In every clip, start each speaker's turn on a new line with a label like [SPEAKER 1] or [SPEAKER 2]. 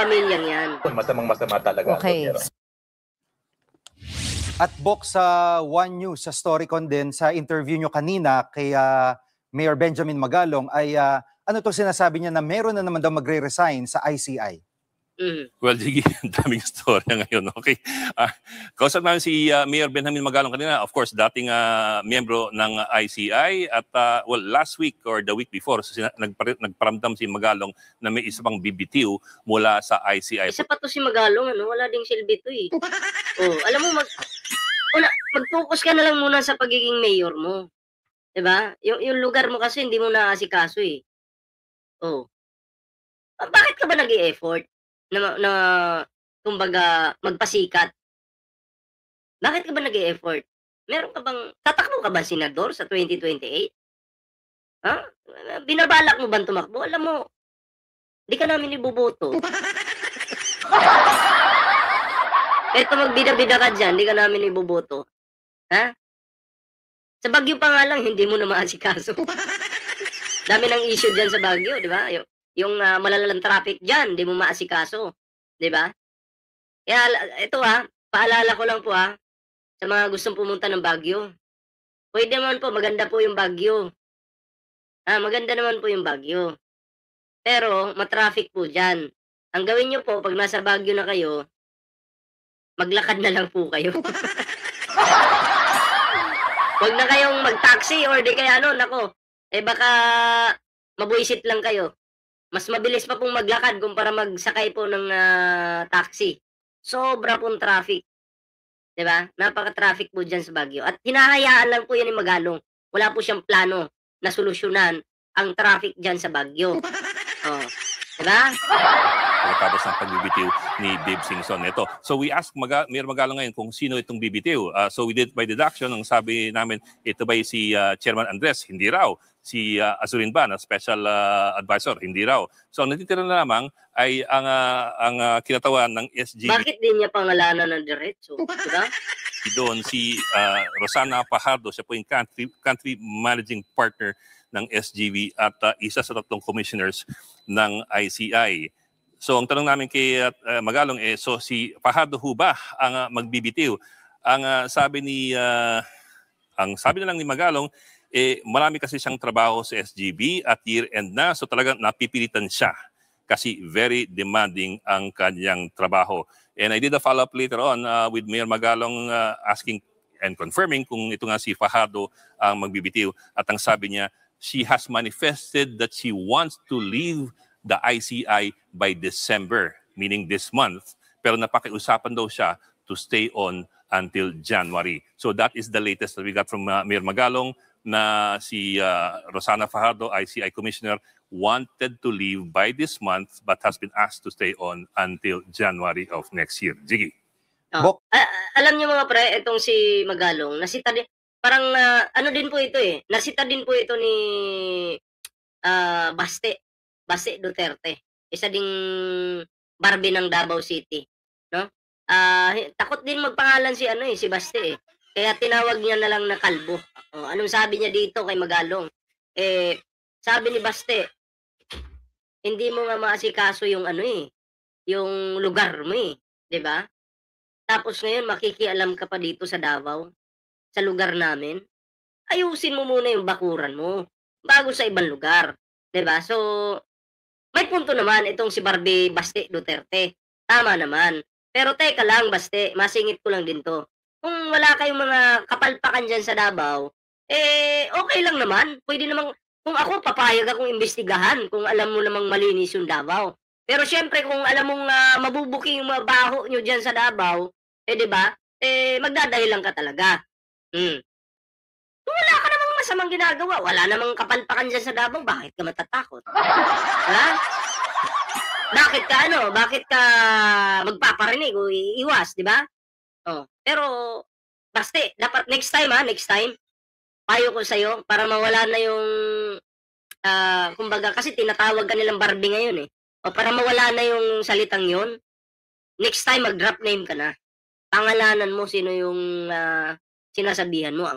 [SPEAKER 1] pamilyang yan.
[SPEAKER 2] Masamang-masama talaga.
[SPEAKER 3] Okay.
[SPEAKER 4] At Bok, sa One News, sa Storycon din, sa interview nyo kanina kay Mayor Benjamin Magalong, ay ano to sinasabi niya na meron na naman daw magre-resign sa ICI?
[SPEAKER 5] Well, Jiggy, daming storya ngayon. Okay. Kausap namin si Mayor Benjamin Magalong kanina. Of course, dating miyembro ng ICI. At well, last week or the week before, nagparamdam si Magalong na may isa pang BBTO mula sa ICI.
[SPEAKER 1] Isa pa to si Magalong, ano? Wala ding silbi to eh. Alam mo, mag-focus ka na lang muna sa pagiging mayor mo. Diba? Yung lugar mo kasi hindi mo naasikaso eh. Bakit ka ba nag-i-effort na kumbaga magpasikat? Bakit ka ba nag-i-effort? Meron ka bang tatakbo ka ba senador sa 2028? Ha? Binabalak mo ba tumakbo? Alam mo, di ka namin iboboto. Kahit magbida-bida ka dyan, di ka namin iboboto. Ha? Sa Baguio pa nga lang, hindi mo na maasikaso. Dami ng issue dyan sa Baguio, di ba? Yung malalalang traffic dyan, di mo maasikaso. Di ba? Kaya ito paalala ko lang po sa mga gustong pumunta ng Baguio. Pwede naman po, maganda po yung Baguio. Maganda naman po yung Baguio. Pero, matraffic po dyan. Ang gawin nyo po, pag nasa Baguio na kayo, maglakad na lang po kayo. Huwag na kayong mag-taxi or di kaya baka mabuisit lang kayo. Mas mabilis pa pong maglakad kumpara magsakay po ng taxi. Sobra pong traffic. Diba? Napaka-traffic po dyan sa Baguio. At hinahayaan lang po yan ni Magalong. Wala po siyang plano na solusyonan ang traffic dyan sa Baguio. Diba?
[SPEAKER 5] Pagkatapos ng pagbibitiw ni Babe Singson. Ito. So we asked Mayor Magalong ngayon kung sino itong bibitiw. So we did by deduction, ang sabi namin, ito ba si Chairman Andres? Hindi raw. Si Azurin ba na special advisor? Hindi raw. So ang natitira na lamang ay ang kinatawan ng SGB.
[SPEAKER 1] Bakit din niya pangalanan ng diretso? Diba?
[SPEAKER 5] Doon si Rosana Fajardo, siya po yung country managing partner ng SGB at isa sa tatlong commissioners ng ICI. So ang tanong namin kay Magalong so si Fajardo ho ba ang magbibitiw? Ang sabi na lang ni Magalong, marami kasi siyang trabaho sa SGB at year-end na, so talagang napipilitan siya kasi very demanding ang kanyang trabaho. And I did a follow-up later on with Mayor Magalong asking and confirming kung ito nga si Fajardo ang magbibitiw. At ang sabi niya, she has manifested that she wants to leave the ICI by December, meaning this month. Pero napakiusapan daw siya to stay on until January. So that is the latest that we got from Mayor Magalong, na si Rosana Fajardo, ICI Commissioner, wanted to leave by this month but has been asked to stay on until January of next year. Jiggy.
[SPEAKER 1] Alam niyo mga pre, itong si Magalong, nasita din, parang din po ito nasita din po ito ni Baste Duterte. Isa ding Barbie ng Davao City, no? Takot din magpangalan si Baste Kaya tinawag niya na lang na kalbo. Anong sabi niya dito kay Magalong? Sabi ni Baste, hindi mo nga maasikaso yung yung lugar mo 'di ba? Tapos ngayon makikialam ka pa dito sa Davao, sa lugar namin. Ayusin mo muna yung bakuran mo bago sa ibang lugar, 'di ba? So may punto naman itong si Barbie Baste Duterte. Tama naman. Pero teka lang, Baste, masingit ko lang din to. Kung wala kayong mga kapalpakan dyan sa Davao, okay lang naman. Pwede namang, kung ako, papayag akong imbestigahan kung alam mo namang malinis yung Davao. Pero syempre, kung alam mong mabubuking yung mga baho nyo dyan sa Davao, di ba? Magdadahilan ka talaga. Kung wala ka namang masamang ginagawa, wala namang kapalpakan dyan sa Davao, bakit ka matatakot? Ha? Bakit ka magpaparinig o iiwas, di ba? Pero, Baste, dapat next time, payo ko sa'yo, para mawala na yung, kumbaga, kasi tinatawag ka nilang Barbie ngayon para mawala na yung salitang yun, next time mag-drop name ka na. Pangalanan mo sino yung sinasabihan mo.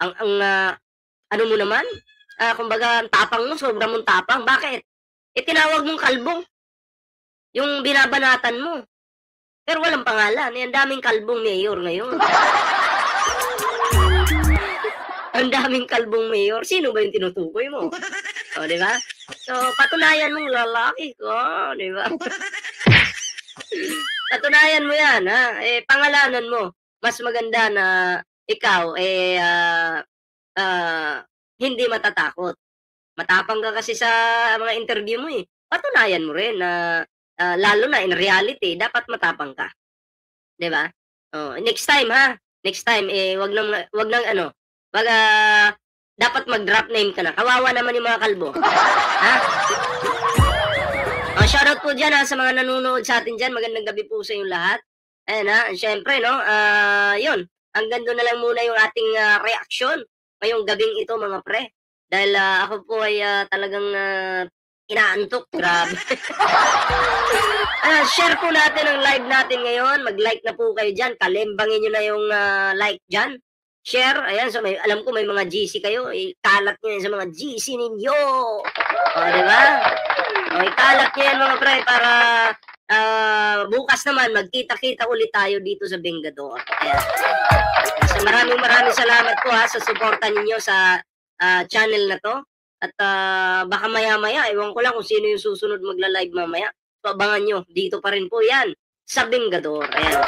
[SPEAKER 1] Ano mo naman? Kumbaga, tapang mo, sobrang mong tapang. Bakit? Tinawag mong kalbo. yung binabanatan mo. Pero walang pangalan. Ang daming kalbong mayor ngayon. Ang daming kalbong mayor. Sino ba yung tinutukoy mo? O, di ba? So, patunayan mong lalaki ko, di ba? Patunayan mo yan, ha? Eh, pangalanan mo. Mas maganda na ikaw, hindi matatakot. Matapang ka kasi sa mga interview mo, eh. Patunayan mo rin na, lalo na in reality, dapat matapang ka. Di ba? Oh, next time, ha? Next time, wag nang ano, dapat mag-drop name ka na. Kawawa naman yung mga kalbo. Ha? Shoutout po dyan, ha, sa mga nanonood sa atin dyan. Magandang gabi po sa inyong lahat. Ayan, ha. Siyempre, no, yun. Hanggang doon na lang muna yung ating reaction ngayong gabing ito, mga pre. Dahil ako po ay talagang inaantok. Grabe. Share po natin ang live natin ngayon. Mag-like na po kayo dyan. Kalimbangin nyo na yung like dyan. Share. Ayan, so alam ko may mga GC kayo. Ikalat nyo yan sa mga GC ninyo. O, diba? O, ikalat nyo yan, mga pre, para bukas naman, magkita-kita ulit tayo dito sa Vengador. Ayan. So, maraming salamat po, ha, sa suporta ninyo sa channel na to. At baka maya-maya, ewan ko lang kung sino yung susunod magla-live mamaya. So, abangan nyo. Dito pa rin po yan sa Vengador. Ayan.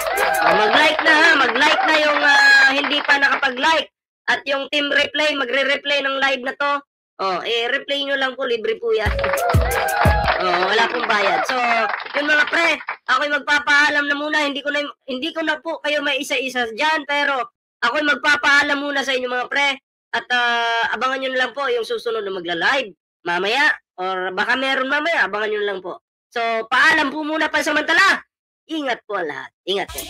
[SPEAKER 1] Mag-like na, ha. Mag-like na yung hindi pa nakapag-like. At yung team replay, magre-replay ng live na to. Replay nyo lang po. Libre po yan. Wala pong bayad. So, yun mga pre, ako'y magpapaalam na muna. Hindi ko na po kayo may isa-isa dyan. Pero, ako'y magpapaalam muna sa inyo mga pre. At abangan nyo na lang po yung susunod na magla-live mamaya. Or baka meron mamaya. Abangan nyo na lang po. So, paalam po muna pa samantala. Ingat po lahat. Ingat po.